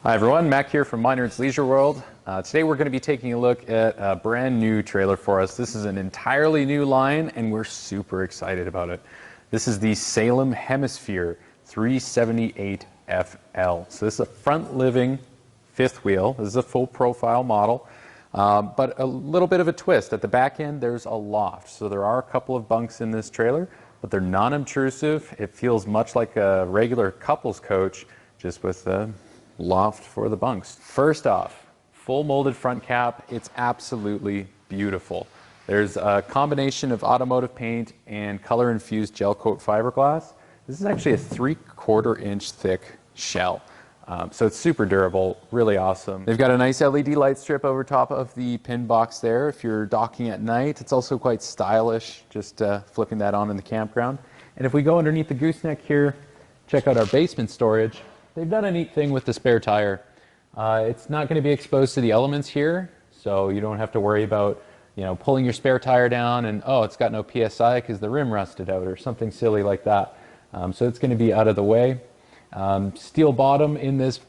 Hi everyone, Mac here from Mynard's Leisure World. Today we're going to be taking a look at a brand new trailer for us. This is an entirely new line and we're super excited about it. This is the Salem Hemisphere 378FL. So this is a front living fifth wheel. This is a full profile model, but a little bit of a twist. At the back end there's a loft. So there are a couple of bunks in this trailer, but they're non-intrusive. It feels much like a regular couples coach, just with the loft for the bunks. First off, full molded front cap. It's absolutely beautiful. There's a combination of automotive paint and color infused gel coat fiberglass. This is actually a 3/4 inch thick shell. So it's super durable, really awesome. They've got a nice LED light strip over top of the pin box there if you're docking at night. It's also quite stylish, just flipping that on in the campground. And if we go underneath the gooseneck here, check out our basement storage. They've done a neat thing with the spare tire. It's not going to be exposed to the elements here, so you don't have to worry about, pulling your spare tire down and, oh, it's got no PSI because the rim rusted out or something silly like that. So it's going to be out of the way. Steel bottom in this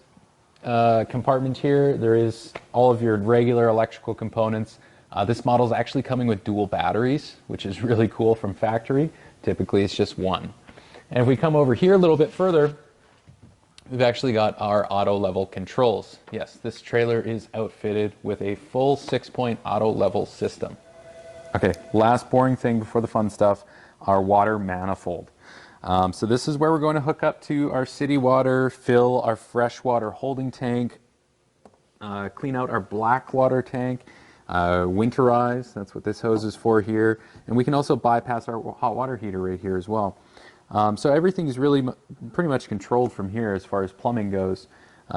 compartment here. There is all of your regular electrical components. This model is actually coming with dual batteries, which is really cool from factory. Typically it's just one. And if we come over here a little bit further, we've actually got our auto level controls. Yes, this trailer is outfitted with a full 6-point auto level system. Okay, last boring thing before the fun stuff, our water manifold. So this is where we're going to hook up to our city water, fill our freshwater holding tank, clean out our black water tank, winterize, that's what this hose is for here, and we can also bypass our hot water heater right here as well. So everything is really pretty much controlled from here as far as plumbing goes.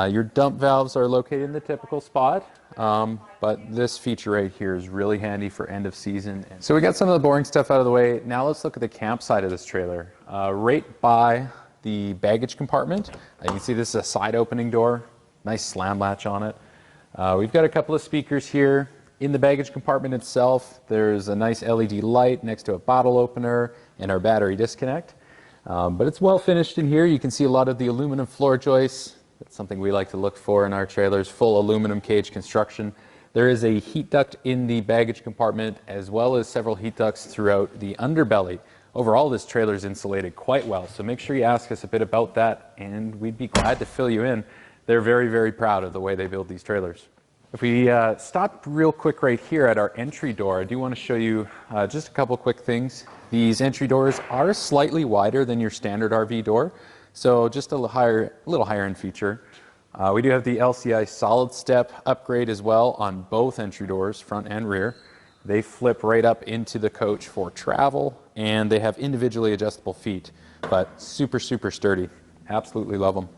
Your dump valves are located in the typical spot, but this feature right here is really handy for end of season. So we got some of the boring stuff out of the way. Now let's look at the camp side of this trailer. Right by the baggage compartment, you can see this is a side opening door, nice slam latch on it. We've got a couple of speakers here. In the baggage compartment itself, there's a nice LED light next to a bottle opener and our battery disconnect. But it's well finished in here. You can see a lot of the aluminum floor joists. That's something we like to look for in our trailers, full aluminum cage construction. There is a heat duct in the baggage compartment as well as several heat ducts throughout the underbelly. Overall, this trailer is insulated quite well, so make sure you ask us a bit about that and we'd be glad to fill you in. They're very, very proud of the way they build these trailers. If we stop real quick right here at our entry door, I do want to show you just a couple quick things. These entry doors are slightly wider than your standard RV door, so just a little higher end feature. We do have the LCI solid step upgrade as well on both entry doors, front and rear. They flip right up into the coach for travel, and they have individually adjustable feet, but super, super sturdy. Absolutely love them.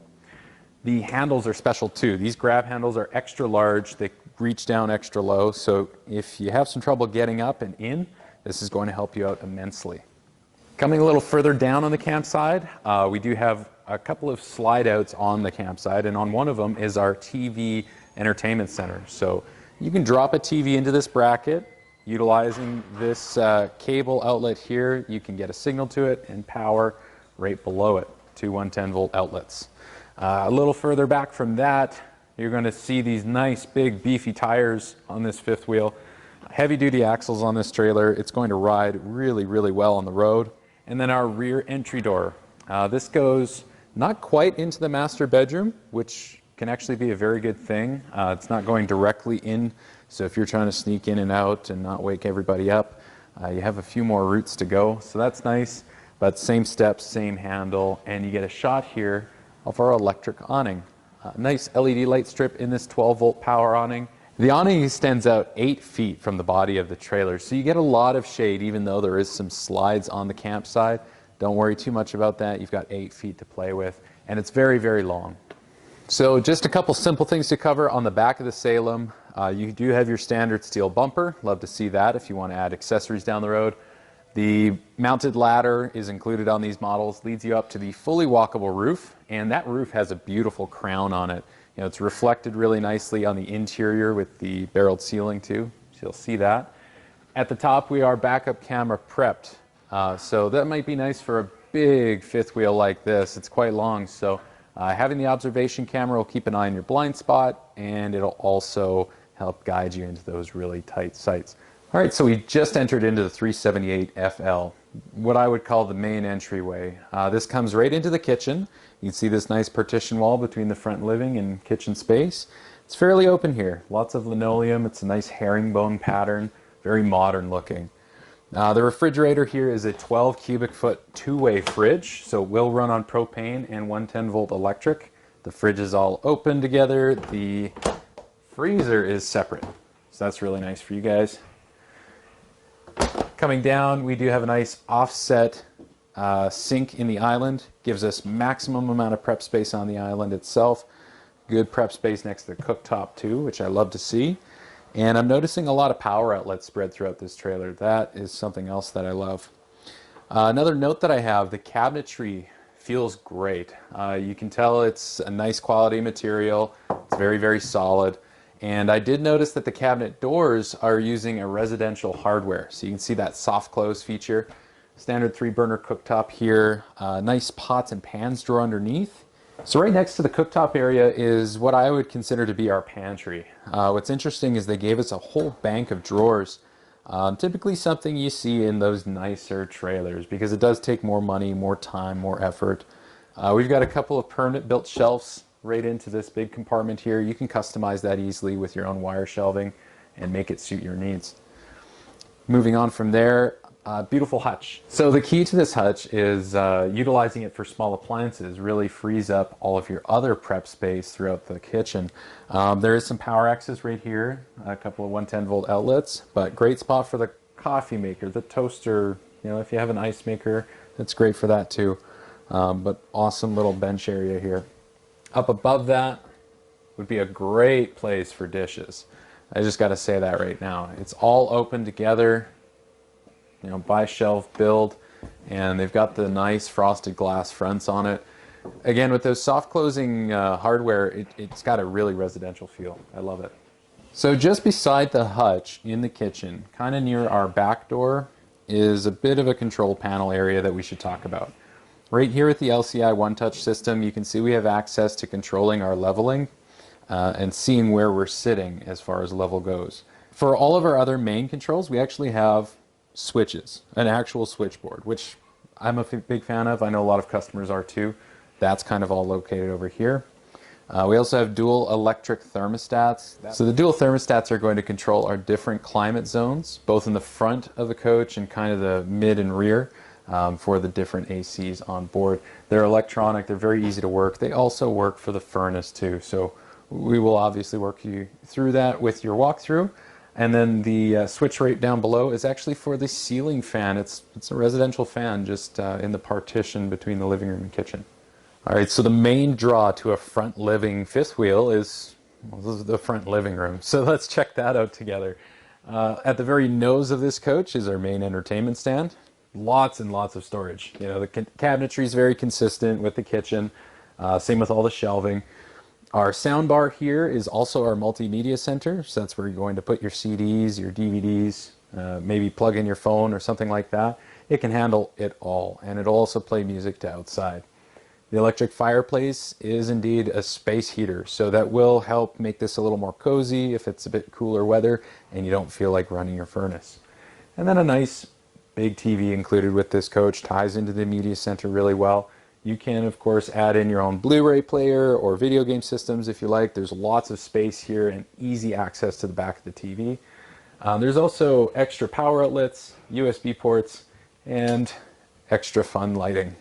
The handles are special too. These grab handles are extra large. They reach down extra low. So if you have some trouble getting up and in, this is going to help you out immensely. Coming a little further down on the campsite, we do have a couple of slide outs on the campsite, and on one of them is our TV entertainment center. So you can drop a TV into this bracket. Utilizing this cable outlet here, you can get a signal to it and power right below it, two 110-volt outlets. A little further back from that, you're going to see these nice big beefy tires on this fifth wheel. Heavy duty axles on this trailer. It's going to ride really, really well on the road. And then our rear entry door. This goes not quite into the master bedroom, which can actually be a very good thing. It's not going directly in, so if you're trying to sneak in and out and not wake everybody up, you have a few more routes to go, so that's nice. But same steps, same handle, and you get a shot here of our electric awning. Nice LED light strip in this 12-volt power awning. The awning extends out 8 feet from the body of the trailer, so you get a lot of shade even though there is some slides on the campsite. Don't worry too much about that. You've got 8 feet to play with, and it's very, very long. So just a couple simple things to cover on the back of the Salem. You do have your standard steel bumper. Love to see that if you want to add accessories down the road. The mounted ladder is included on these models, leads you up to the fully walkable roof, and that roof has a beautiful crown on it. It's reflected really nicely on the interior with the barreled ceiling too, so you'll see that. At the top we are backup camera prepped, so that might be nice for a big fifth wheel like this. It's quite long, so Having the observation camera will keep an eye on your blind spot, and it'll also help guide you into those really tight sites. All right, so we just entered into the 378 FL, what I would call the main entryway. This comes right into the kitchen. You can see this nice partition wall between the front living and kitchen space. It's fairly open here, lots of linoleum. It's a nice herringbone pattern, very modern looking. The refrigerator here is a 12 cubic foot two-way fridge, so it will run on propane and 110-volt electric. The fridge is all open together. The freezer is separate, so that's really nice for you guys. Coming down, we do have a nice offset sink in the island. Gives us maximum amount of prep space on the island itself. Good prep space next to the cooktop too, which I love to see. And I'm noticing a lot of power outlets spread throughout this trailer. That is something else that I love. Another note that I have, the cabinetry feels great. You can tell it's a nice quality material. It's very, very solid. And I did notice that the cabinet doors are using a residential hardware. So you can see that soft close feature. Standard 3-burner cooktop here. Nice pots and pans drawer underneath. So right next to the cooktop area is what I would consider to be our pantry. What's interesting is they gave us a whole bank of drawers. Typically something you see in those nicer trailers because it does take more money, more time, more effort. We've got a couple of permanent built shelves right into this big compartment here. You can customize that easily with your own wire shelving and make it suit your needs. Moving on from there, beautiful hutch. So the key to this hutch is utilizing it for small appliances really frees up all of your other prep space throughout the kitchen. There is some power access right here, a couple of 110-volt outlets, but great spot for the coffee maker, the toaster. You know, if you have an ice maker, that's great for that too. But awesome little bench area here. Up above that would be a great place for dishes. I just got to say that right now. It's all open together, you know, by shelf build, and they've got the nice frosted glass fronts on it. Again, with those soft closing hardware, it's got a really residential feel. I love it. So just beside the hutch in the kitchen, kind of near our back door, is a bit of a control panel area that we should talk about. Right here with the LCI One Touch system, you can see we have access to controlling our leveling and seeing where we're sitting as far as level goes. For all of our other main controls, we actually have switches, an actual switchboard, which I'm a big fan of. I know a lot of customers are too. That's kind of all located over here. We also have dual electric thermostats. So the dual thermostats are going to control our different climate zones, both in the front of the coach and kind of the mid and rear. For the different ACs on board. They're electronic, they're very easy to work. They also work for the furnace too, so we will obviously work you through that with your walkthrough. And then the switch right down below is actually for the ceiling fan. It's a residential fan just in the partition between the living room and kitchen. All right, so the main draw to a front living fifth wheel is, well, this is the front living room. So let's check that out together. At the very nose of this coach is our main entertainment stand. Lots and lots of storage. You know, the cabinetry is very consistent with the kitchen. Same with all the shelving. Our sound bar here is also our multimedia center. So that's where you're going to put your CDs, your DVDs, maybe plug in your phone or something like that. It can handle it all, and it'll also play music to outside. The electric fireplace is indeed a space heater, so that will help make this a little more cozy if it's a bit cooler weather and you don't feel like running your furnace. And then a nice big TV included with this coach ties into the media center really well. You can, of course, add in your own Blu-ray player or video game systems if you like. There's lots of space here and easy access to the back of the TV. There's also extra power outlets, USB ports, and extra fun lighting.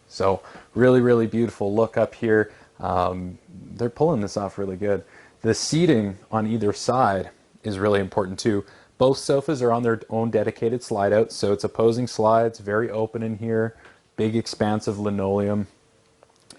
So really, really beautiful look up here. They're pulling this off really good. The seating on either side is really important too. Both sofas are on their own dedicated slide out, so it's opposing slides, very open in here, big expansive linoleum.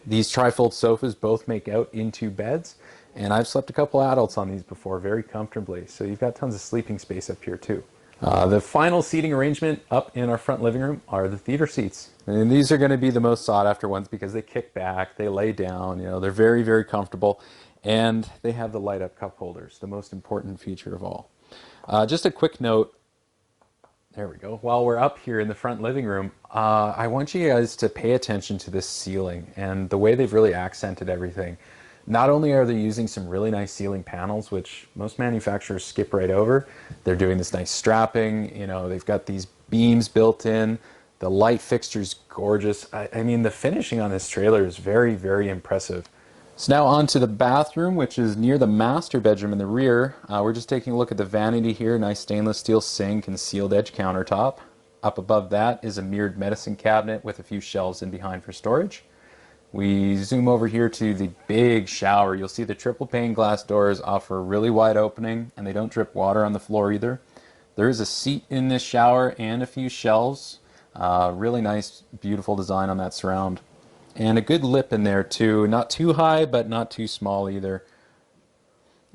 These trifold sofas both make out into beds, and I've slept a couple adults on these before very comfortably, so you've got tons of sleeping space up here too. The final seating arrangement up in our front living room are the theater seats. And these are going to be the most sought after ones because they kick back, they lay down, you know, they're very, very comfortable, and they have the light up cup holders, the most important feature of all. Just a quick note, There we go. While we're up here in the front living room, I want you guys to pay attention to this ceiling and the way they've really accented everything. Not only are they using some really nice ceiling panels, which most manufacturers skip right over, they're doing this nice strapping, you know, they've got these beams built in, the light fixture's gorgeous. I mean, the finishing on this trailer is very, very impressive. So now on to the bathroom, which is near the master bedroom in the rear. We're just taking a look at the vanity here. Nice stainless steel sink and sealed edge countertop. Up above that is a mirrored medicine cabinet with a few shelves in behind for storage. We zoom over here to the big shower. You'll see the triple pane glass doors offer a really wide opening, and they don't drip water on the floor either. There is a seat in this shower and a few shelves. Really nice, beautiful design on that surround. And a good lip in there too, not too high but not too small either.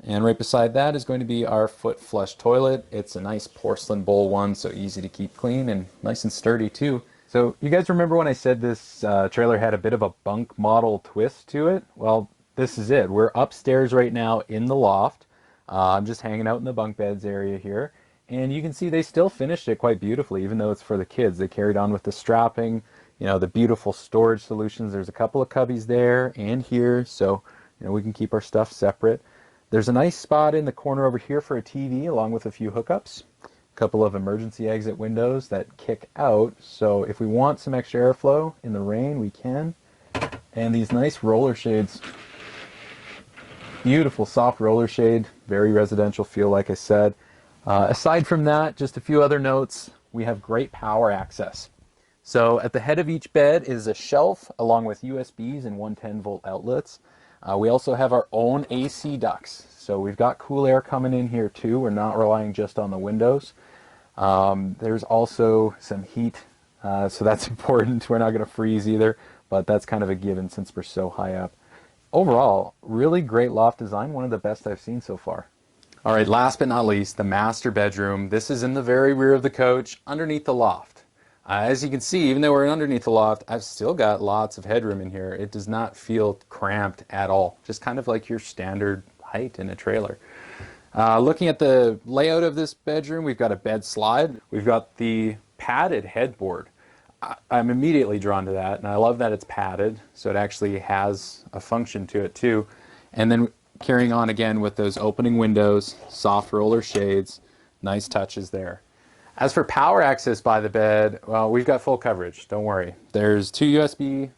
And right beside that is going to be our foot flush toilet. It's a nice porcelain bowl one, so easy to keep clean and nice and sturdy too. So you guys remember when I said this trailer had a bit of a bunk model twist to it? Well, this is it. We're upstairs right now in the loft. I'm just hanging out in the bunk beds area here. And you can see they still finished it quite beautifully, even though it's for the kids. They carried on with the strapping, you know, the beautiful storage solutions. There's a couple of cubbies there and here, so you know we can keep our stuff separate. There's a nice spot in the corner over here for a TV, along with a few hookups. A couple of emergency exit windows that kick out, so if we want some extra airflow in the rain, we can. And these nice roller shades. Beautiful soft roller shade, very residential feel, like I said. Aside from that, just a few other notes. We have great power access. So at the head of each bed is a shelf along with USBs and 110-volt outlets. We also have our own AC ducts. So we've got cool air coming in here too. We're not relying just on the windows. There's also some heat, so that's important. We're not going to freeze either, but that's kind of a given since we're so high up. Overall, really great loft design, one of the best I've seen so far. All right, last but not least, the master bedroom. This is in the very rear of the coach, underneath the loft. As you can see, even though we're underneath the loft, I've still got lots of headroom in here. It does not feel cramped at all, just kind of like your standard height in a trailer. Looking at the layout of this bedroom, we've got a bed slide. We've got the padded headboard. I'm immediately drawn to that, and I love that it's padded, so it actually has a function to it too. And then carrying on again with those opening windows, soft roller shades, nice touches there. As for power access by the bed, well, we've got full coverage, don't worry. There's two USB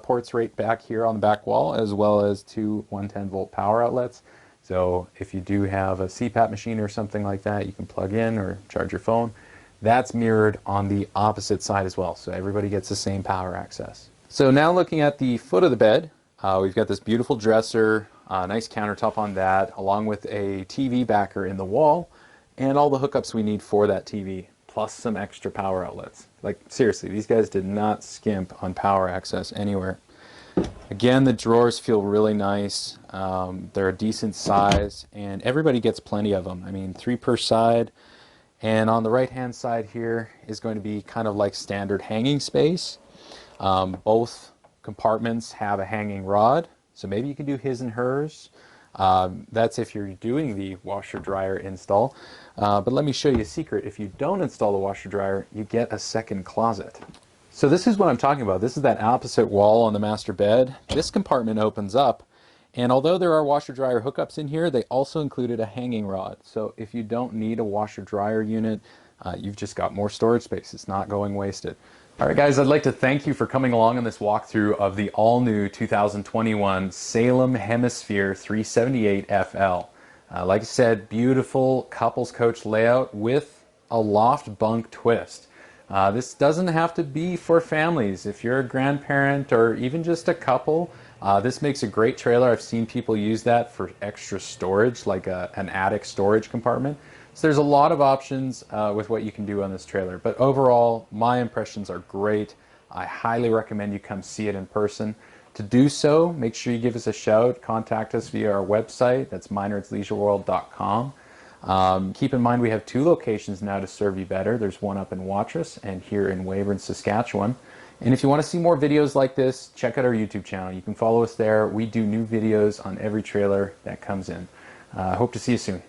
ports right back here on the back wall, as well as two 110-volt power outlets. So if you do have a CPAP machine or something like that, you can plug in or charge your phone. That's mirrored on the opposite side as well, so everybody gets the same power access. So now looking at the foot of the bed, we've got this beautiful dresser, nice countertop on that, along with a TV backer in the wall, and all the hookups we need for that TV, plus some extra power outlets. Like, seriously, these guys did not skimp on power access anywhere. Again, the drawers feel really nice. They're a decent size, and everybody gets plenty of them. I mean, 3 per side. And on the right-hand side here is going to be kind of like standard hanging space. Both compartments have a hanging rod, so maybe you can do his and hers. That's if you're doing the washer dryer install. But let me show you a secret. If you don't install the washer dryer, you get a second closet. So this is what I'm talking about. This is that opposite wall on the master bed. This compartment opens up, and although there are washer dryer hookups in here, they also included a hanging rod. So if you don't need a washer dryer unit, you've just got more storage space. It's not going wasted. All right, guys, I'd like to thank you for coming along on this walkthrough of the all-new 2021 Salem Hemisphere 378 FL. Like I said, beautiful couples coach layout with a loft bunk twist. This doesn't have to be for families. If you're a grandparent or even just a couple, this makes a great trailer. I've seen people use that for extra storage, like an attic storage compartment. So there's a lot of options with what you can do on this trailer. But overall, my impressions are great. I highly recommend you come see it in person. To do so, make sure you give us a shout. Contact us via our website. That's mynardsleisureworld.com. Keep in mind we have 2 locations now to serve you better. There's one up in Watrous and here in Weyburn, Saskatchewan. And if you want to see more videos like this, check out our YouTube channel. You can follow us there. We do new videos on every trailer that comes in. Hope to see you soon.